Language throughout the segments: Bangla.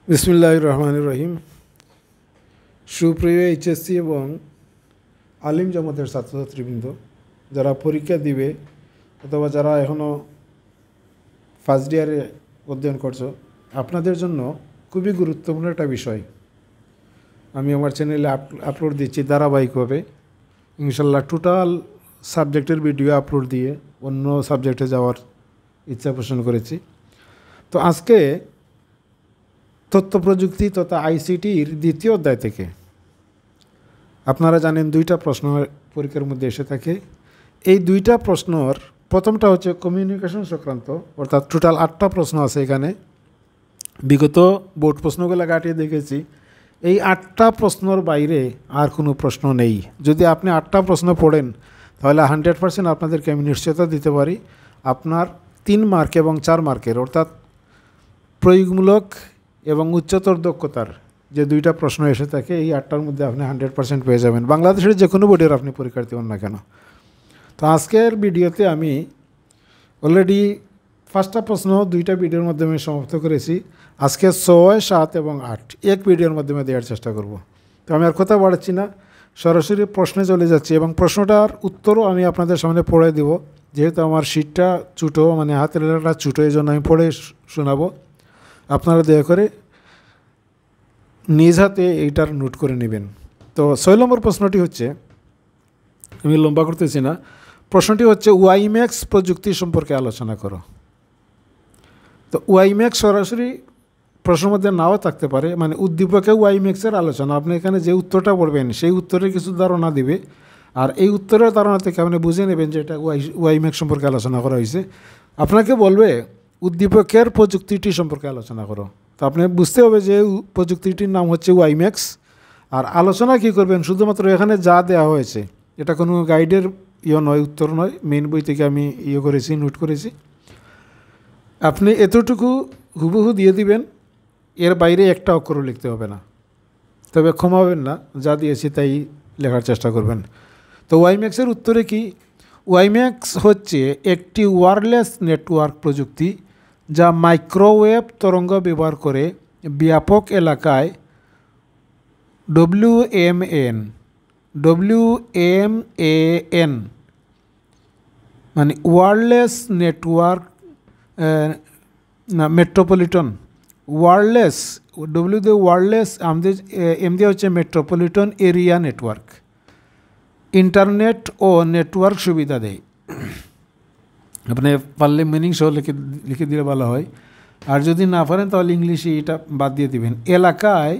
বিসমিল্লাহির রহমানির রহিম। সুপ্রিয় এইচএসসি এবং আলিম জামাতের ছাত্রছাত্রীবৃন্দ, যারা পরীক্ষা দিবে অথবা যারা এখনও ফার্স্ট ইয়ারে অধ্যয়ন করছো, আপনাদের জন্য খুবই গুরুত্বপূর্ণ একটা বিষয় আমি আমার চ্যানেলে আপলোড দিচ্ছি ধারাবাহিকভাবে। ইনশাল্লাহ টোটাল সাবজেক্টের ভিডিও আপলোড দিয়ে অন্য সাবজেক্টে যাওয়ার ইচ্ছা পোষণ করেছি। তো আজকে তথ্য প্রযুক্তি তথা আইসিটির দ্বিতীয় অধ্যায় থেকে আপনারা জানেন দুইটা প্রশ্ন পরীক্ষার মধ্যে এসে থাকে। এই দুইটা প্রশ্নর প্রথমটা হচ্ছে কমিউনিকেশন সংক্রান্ত, অর্থাৎ টোটাল 8টা প্রশ্ন আছে এখানে। বিগত বোর্ড প্রশ্নগুলো কাটিয়ে দেখেছি, এই 8টা প্রশ্নর বাইরে আর কোনো প্রশ্ন নেই। যদি আপনি 8টা প্রশ্ন পড়েন তাহলে 100% আপনাদেরকে আমি নিশ্চয়তা দিতে পারি আপনার 3 মার্ক এবং 4 মার্কের, অর্থাৎ প্রয়োগমূলক এবং উচ্চতর দক্ষতার যে দুইটা প্রশ্ন এসে থাকে, এই 8টার মধ্যে আপনি 100% পেয়ে যাবেন, বাংলাদেশের যে কোনো বোর্ডের আপনি পরীক্ষার্থী হন না কেন। তো আজকের ভিডিওতে আমি অলরেডি 5টা প্রশ্ন 2টা ভিডিওর মাধ্যমে সমাপ্ত করেছি। আজকে 6, 7 এবং 8 এক ভিডিওর মাধ্যমে দেওয়ার চেষ্টা করব। তো আমি আর কথা বাড়াচ্ছি না, সরাসরি প্রশ্নে চলে যাচ্ছি এবং প্রশ্নটার উত্তরও আমি আপনাদের সামনে পড়ে দেব। যেহেতু আমার শিটটা ছোটো, মানে হাতের লেখাটা ছোটো, এই জন্য আমি পড়ে শোনাবো। আপনারা দয়া করে নিজ হাতে এইটার নোট করে নেবেন। তো 6 নম্বর প্রশ্নটি হচ্ছে, আমি লম্বা করতেছি না, প্রশ্নটি হচ্ছে ওয়াইম্যাক্স প্রযুক্তি সম্পর্কে আলোচনা করো। তো ওয়াইম্যাক্স সরাসরি প্রশ্নের মধ্যে নাও থাকতে পারে, মানে উদ্দীপকে ওয়াইম্যাক্সের আলোচনা। আপনি এখানে যে উত্তরটা পড়বেন সেই উত্তরের কিছু ধারণা দিবে, আর এই উত্তরের ধারণা থেকে আপনি বুঝে নেবেন যে এটা ওয়াইম্যাক্স সম্পর্কে আলোচনা করা হয়েছে। আপনাকে বলবে উদ্দীপকের প্রযুক্তিটি সম্পর্কে আলোচনা করো। তো আপনি বুঝতে হবে যে প্রযুক্তিটির নাম হচ্ছে ওয়াইম্যাক্স। আর আলোচনা কী করবেন, শুধুমাত্র এখানে যা দেওয়া হয়েছে, এটা কোনো গাইডের নয়, উত্তর নয়, মেন বই থেকে আমি করেছি, নোট করেছি। আপনি এতটুকু হুবহু দিয়ে দিবেন, এর বাইরে একটা অক্ষরও লিখতে হবে না। তবে ক্ষমা হবেন না, যা দিয়েছি তাই লেখার চেষ্টা করবেন। তো ওয়াইম্যাক্সের উত্তরে কি? ওয়াইম্যাক্স হচ্ছে একটি ওয়্যারলেস নেটওয়ার্ক প্রযুক্তি যা মাইক্রোওয়েভ তরঙ্গ ব্যবহার করে ব্যাপক এলাকায় WMAN মানে wireless network metropolitan wireless, W দিয়ে ওয়্যারলেস, এম দিয়ে হচ্ছে মেট্রোপলিটন এরিয়া নেটওয়ার্ক, ইন্টারনেট ও নেটওয়ার্ক সুবিধা দেয়। আপনি পারলে মিনিং সহ লিখে দিলে ভালো হয়, আর যদি না পারেন তাহলে ইংলিশে এটা বাদ দিয়ে দিবেন। এলাকায়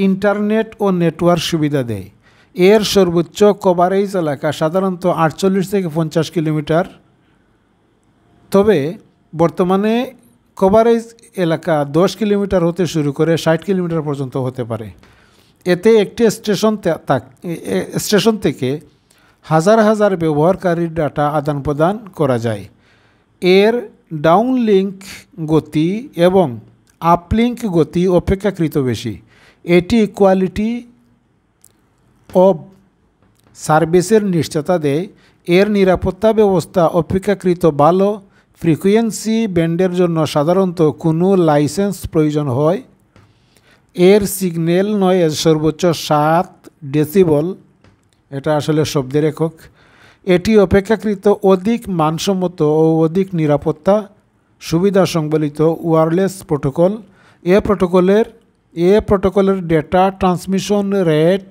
ইন্টারনেট ও নেটওয়ার্ক সুবিধা দেয়। এর সর্বোচ্চ কভারেজ এলাকা সাধারণত 48 থেকে 50 কিলোমিটার, তবে বর্তমানে কভারেজ এলাকা 10 কিলোমিটার হতে শুরু করে 60 কিলোমিটার পর্যন্ত হতে পারে। এতে একটি স্টেশন থেকে হাজার হাজার ব্যবহারকারীর ডাটা আদান প্রদান করা যায়। এর ডাউনলিঙ্ক গতি এবং আপলিঙ্ক গতি অপেক্ষাকৃত বেশি। এটি কোয়ালিটি অব সার্ভিসের নিশ্চয়তা দেয়। এর নিরাপত্তা ব্যবস্থা অপেক্ষাকৃত ভালো। ফ্রিকোয়েন্সি ব্যান্ডের জন্য সাধারণত কোনো লাইসেন্স প্রয়োজন হয়। এর সিগন্যাল নয়েজ সর্বোচ্চ 7 ডেসিবল, এটা আসলে শব্দের একক। এটি অপেক্ষাকৃত অধিক মানসম্মত ও অধিক নিরাপত্তা সুবিধা সংবলিত ওয়্যারলেস প্রোটোকল। এ প্রোটোকলের ডেটা ট্রান্সমিশন রেট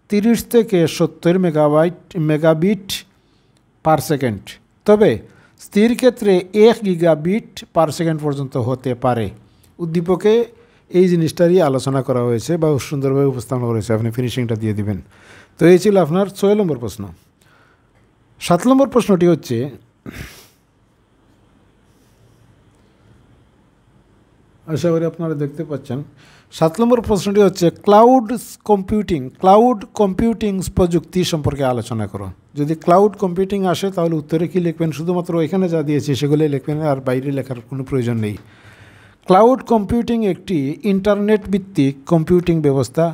30 থেকে 70 মেগাবিট পার সেকেন্ড, তবে স্থির ক্ষেত্রে 1 গিগাবিট পার সেকেন্ড পর্যন্ত হতে পারে। উদ্দীপকে এই জিনিসটারই আলোচনা করা হয়েছে বা সুন্দরভাবে উপস্থাপন করা হয়েছে, আপনি ফিনিশিংটা দিয়ে দিবেন। তো এই ছিল আপনার 6 নম্বর প্রশ্ন। 7 নম্বর প্রশ্নটি হচ্ছে, আশা করি আপনারা দেখতে পাচ্ছেন। 7 নম্বর প্রশ্নটি হচ্ছে ক্লাউড কম্পিউটিং প্রযুক্তি সম্পর্কে আলোচনা করো। যদি ক্লাউড কম্পিউটিং আসে তাহলে উত্তরে কী লিখবেন? শুধুমাত্র এখানে যা দিয়েছি সেগুলোই লিখবেন, আর বাইরে লেখার কোনো প্রয়োজন নেই। ক্লাউড কম্পিউটিং একটি ইন্টারনেট ভিত্তিক কম্পিউটিং ব্যবস্থা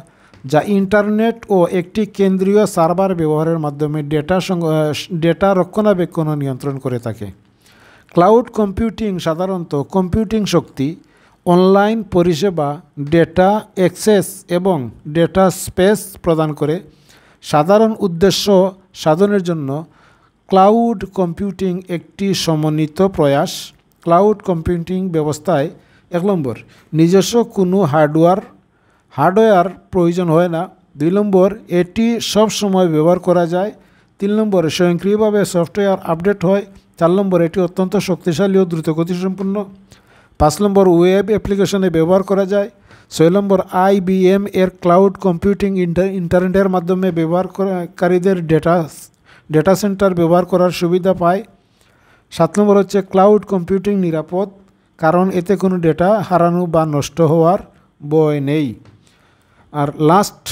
যা ইন্টারনেট ও একটি কেন্দ্রীয় সার্ভার ব্যবহারের মাধ্যমে ডেটা রক্ষণাবেক্ষণ ও নিয়ন্ত্রণ করে থাকে। ক্লাউড কম্পিউটিং সাধারণত কম্পিউটিং শক্তি অনলাইন পরিষেবা, ডেটা অ্যাক্সেস এবং ডেটা স্পেস প্রদান করে। সাধারণ উদ্দেশ্য সাধনের জন্য ক্লাউড কম্পিউটিং একটি সমন্বিত প্রয়াস। ক্লাউড কম্পিউটিং ব্যবস্থায় 1 নম্বর নিজস্ব কোনো হার্ডওয়্যার প্রয়োজন হয় না। 2 নম্বর এটি সব সময় ব্যবহার করা যায়। 3 নম্বর স্বয়ংক্রিয়ভাবে সফটওয়্যার আপডেট হয়। 4 নম্বর এটি অত্যন্ত শক্তিশালী ও দ্রুতগতিসম্পন্ন। 5 নম্বর ওয়েব অ্যাপ্লিকেশনে ব্যবহার করা যায়। 6 নম্বর IBM এর ক্লাউড কম্পিউটিং ইন্টারনেটের মাধ্যমে ব্যবহারকারীদের ডেটা সেন্টার ব্যবহার করার সুবিধা পায়। 7 নম্বর হচ্ছে ক্লাউড কম্পিউটিং নিরাপদ, কারণ এতে কোনো ডেটা হারানো বা নষ্ট হওয়ার ভয় নেই। আর লাস্ট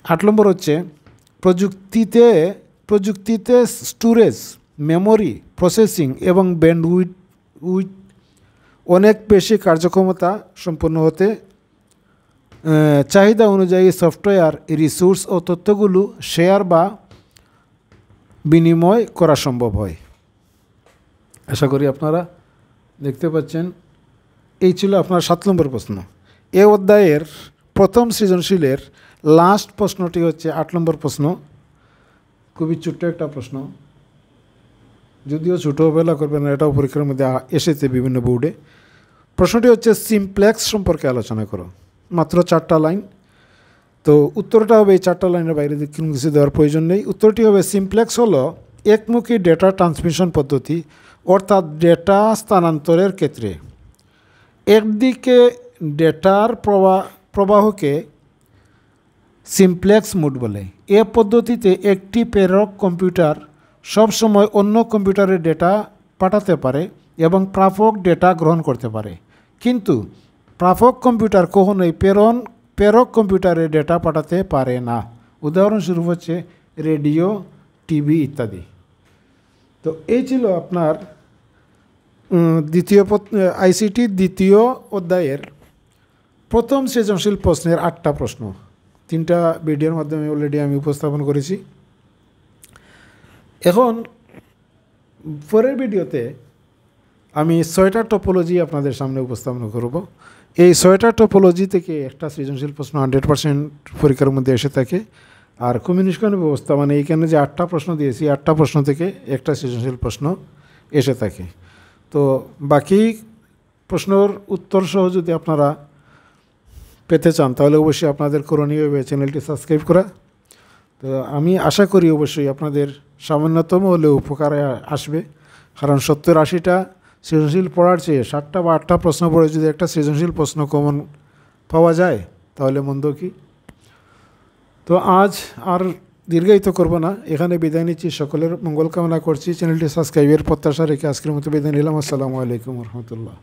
8 নম্বর হচ্ছে প্রযুক্তিতে স্টোরেজ, মেমোরি, প্রসেসিং এবং ব্যান্ডউইথ অনেক বেশি কার্যক্ষমতা সম্পন্ন হতে চাহিদা অনুযায়ী সফটওয়্যার, রিসোর্স ও তথ্যগুলো শেয়ার বা বিনিময় করা সম্ভব হয়। আশা করি আপনারা দেখতে পাচ্ছেন। এই ছিল আপনার 7 নম্বর প্রশ্ন। এ অধ্যায়ের প্রথম সৃজনশীলের লাস্ট প্রশ্নটি হচ্ছে 8 নম্বর প্রশ্ন। খুবই ছোট্ট একটা প্রশ্ন, যদিও ছোটো বেলা করবেন না, এটাও পরীক্ষার মধ্যে এসেছে বিভিন্ন বোর্ডে। প্রশ্নটি হচ্ছে সিমপ্লেক্স সম্পর্কে আলোচনা করো। মাত্র 4টা লাইন। তো উত্তরটা হবে এই 4টা লাইনের বাইরে কোনো কিছু দেওয়ার প্রয়োজন নেই। উত্তরটি হবে সিমপ্লেক্স হলো একমুখী ডেটা ট্রান্সমিশন পদ্ধতি, অর্থাৎ ডেটা স্থানান্তরের ক্ষেত্রে একদিকে ডেটার প্রবাহকে সিমপ্লেক্স মোড বলে। এ পদ্ধতিতে একটি প্রেরক কম্পিউটার সবসময় অন্য কম্পিউটারে ডেটা পাঠাতে পারে এবং প্রাপক ডেটা গ্রহণ করতে পারে, কিন্তু প্রাপক কম্পিউটার কখনোই প্রেরক কম্পিউটারে ডেটা পাঠাতে পারে না। উদাহরণস্বরূপ হচ্ছে রেডিও, টিভি ইত্যাদি। তো এই ছিল আপনার ICT দ্বিতীয় অধ্যায়ের প্রথম সৃজনশীল প্রশ্নের 8টা প্রশ্ন। 3টা ভিডিওর মাধ্যমে অলরেডি আমি উপস্থাপন করেছি। এখন পরের ভিডিওতে আমি 6টা টপোলজি আপনাদের সামনে উপস্থাপন করব। এই 6টা টপোলজি থেকে একটা সৃজনশীল প্রশ্ন 100% পরীক্ষার মধ্যে এসে থাকে। আর কমিউনিকেশন ব্যবস্থা মানে এইখানে যে 8টা প্রশ্ন দিয়েছি, 8টা প্রশ্ন থেকে একটা সৃজনশীল প্রশ্ন এসে থাকে। তো বাকি প্রশ্নের উত্তর সহ যদি আপনারা পেতে চান তাহলে অবশ্যই আপনাদের করণীয় হবে চ্যানেলটি সাবস্ক্রাইব করা। তো আমি আশা করি অবশ্যই আপনাদের সামান্যতম হলেও উপকারে আসবে, কারণ 70-80টা সৃজনশীল পড়ার চেয়ে 7টা বা 8টা প্রশ্ন পড়ে যদি একটা সৃজনশীল প্রশ্ন কমন পাওয়া যায় তাহলে মন্দ কি। তো আজ আর দীর্ঘায়িত করব না, এখানে বিদায় নিচ্ছি। সকলের মঙ্গল কামনা করছি। চ্যানেলটি সাবস্ক্রাইবের প্রত্যাশা রেখে আজকের মতো বিদায় নিলাম। আসসালামু আলাইকুম রহমতুল্লাহ।